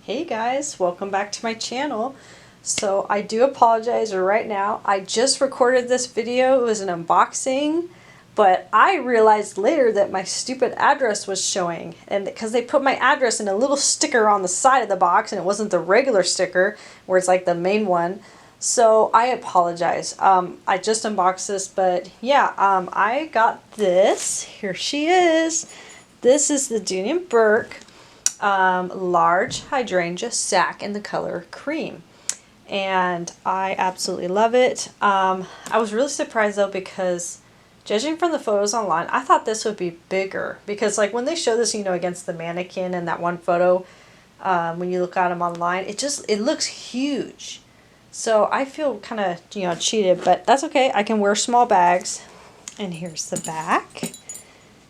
Hey guys, welcome back to my channel. So I do apologize right now. I just recorded this video. It was an unboxing, but I realized later that my stupid address was showing, and because they put my address in a little sticker on the side of the box and it wasn't the regular sticker where it's like the main one. So I apologize. I just unboxed this, but yeah, I got this. Here she is. This is the Dooney and Burke large hydrangea sack in the color cream, and I absolutely love it. I was really surprised though, because judging from the photos online, I thought this would be bigger, because like when they show this, you know, against the mannequin in that one photo, when you look at them online, it looks huge. So I feel kind of, you know, cheated, but that's okay. I can wear small bags. And here's the back.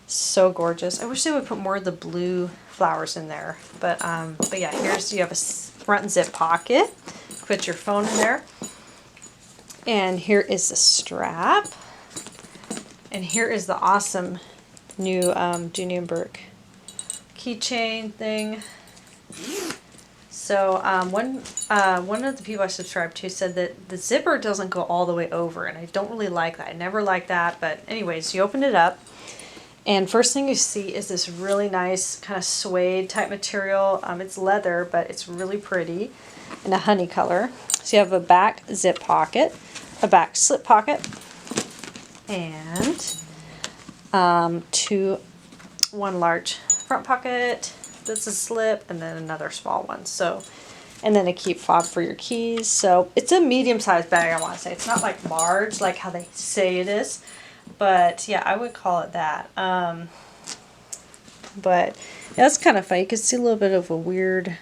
So gorgeous. I wish they would put more of the blue flowers in there, but yeah, you have a front zip pocket, put your phone in there, and here is the strap, and here is the awesome new Dooney and Burke keychain thing. So one of the people I subscribed to said that the zipper doesn't go all the way over, and I don't really like that. I never like that, but anyways, you open it up. And first thing you see is this really nice kind of suede type material. It's leather, but it's really pretty in a honey color. So you have a back zip pocket, a back slip pocket, and one large front pocket. That's a slip, and then another small one. So, and then a keep fob for your keys. So it's a medium-sized bag, I want to say. It's not like large, like how they say it is. But yeah, I would call it that. But yeah, that's kind of funny. You can see a little bit of a weird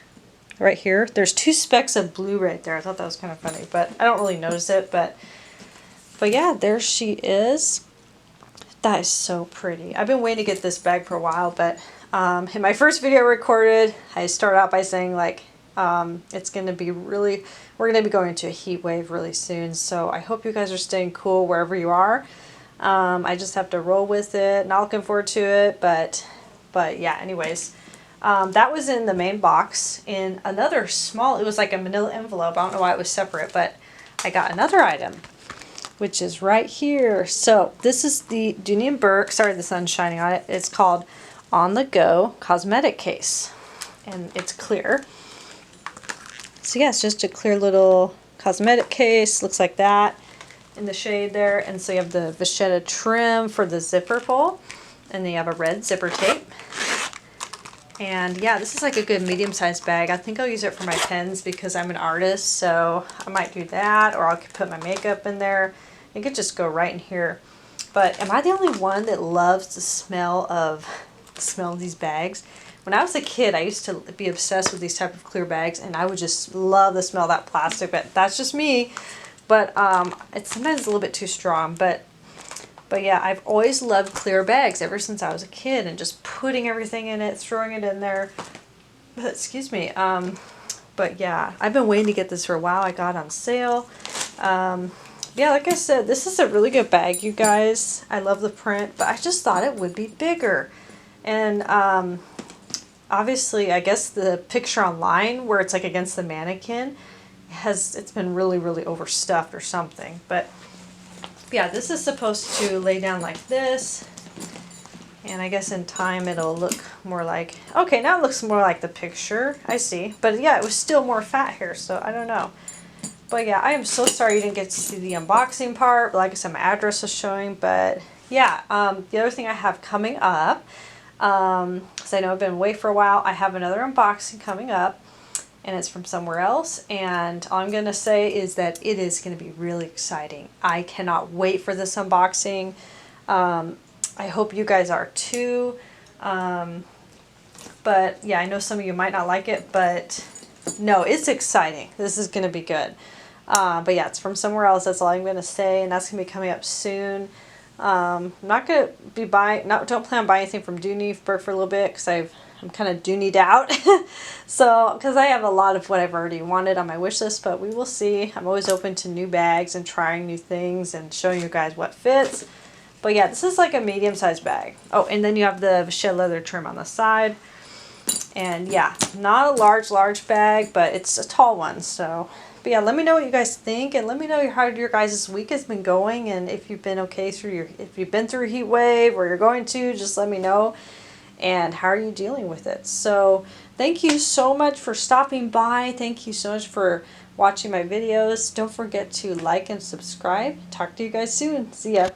right here. There's two specks of blue right there. I thought that was kind of funny, but I don't really notice it. But yeah, there she is. That is so pretty. I've been waiting to get this bag for a while, but in my first video I recorded, I started out by saying like it's going to be we're going to be going into a heat wave really soon. So I hope you guys are staying cool wherever you are. I just have to roll with it. Not looking forward to it, but yeah, anyways. That was in the main box in another small, it was like a manila envelope. I don't know why it was separate, but I got another item, which is right here. So this is the Dooney and Burke, sorry the sun's shining on it. It's called On the Go Cosmetic Case, and it's clear. So yeah, it's just a clear little cosmetic case, looks like that in the shade there. And so you have the vachetta trim for the zipper pull, and then you have a red zipper tape. And yeah, this is like a good medium-sized bag. I think I'll use it for my pens because I'm an artist, so I might do that, or I'll put my makeup in there. It could just go right in here. But am I the only one that loves the smell of these bags? When I was a kid, I used to be obsessed with these type of clear bags, and I would just love the smell of that plastic, but that's just me. But it's sometimes a little bit too strong, but yeah, I've always loved clear bags ever since I was a kid, and just putting everything in it, throwing it in there. Excuse me. But yeah, I've been waiting to get this for a while. I got it on sale. Yeah, like I said, this is a really good bag, you guys. I love the print, but I just thought it would be bigger. And obviously, I guess the picture online where it's like against the mannequin, it's been really overstuffed or something. But yeah, this is supposed to lay down like this, and I guess in time it'll look more like, okay, now it looks more like the picture. I see. But yeah, it was still more fat here, so I don't know. But yeah, I am so sorry you didn't get to see the unboxing part. Like I said, my address was showing. But yeah, the other thing I have coming up, because I know I've been away for a while, I have another unboxing coming up, and it's from somewhere else, and all I'm going to say is that it is going to be really exciting. I cannot wait for this unboxing. I hope you guys are too. But yeah, I know some of you might not like it, but no, it's exciting. This is going to be good. But yeah, it's from somewhere else. That's all I'm going to say, and that's going to be coming up soon. I'm not going to be don't plan on buying anything from Dooney Burke for a little bit, because I'm kind of Dooney'd out. So, because I have a lot of what I've already wanted on my wish list, but we will see. I'm always open to new bags and trying new things and showing you guys what fits. But yeah, this is like a medium-sized bag. Oh, and then you have the vachetta leather trim on the side. And yeah, not a large bag, but it's a tall one. So, but yeah, let me know what you guys think, and let me know how your guys' week has been going, and if you've been okay through if you've been through a heat wave or you're going to, just let me know. And how are you dealing with it? So thank you so much for stopping by. Thank you so much for watching my videos. Don't forget to like and subscribe. Talk to you guys soon. See ya.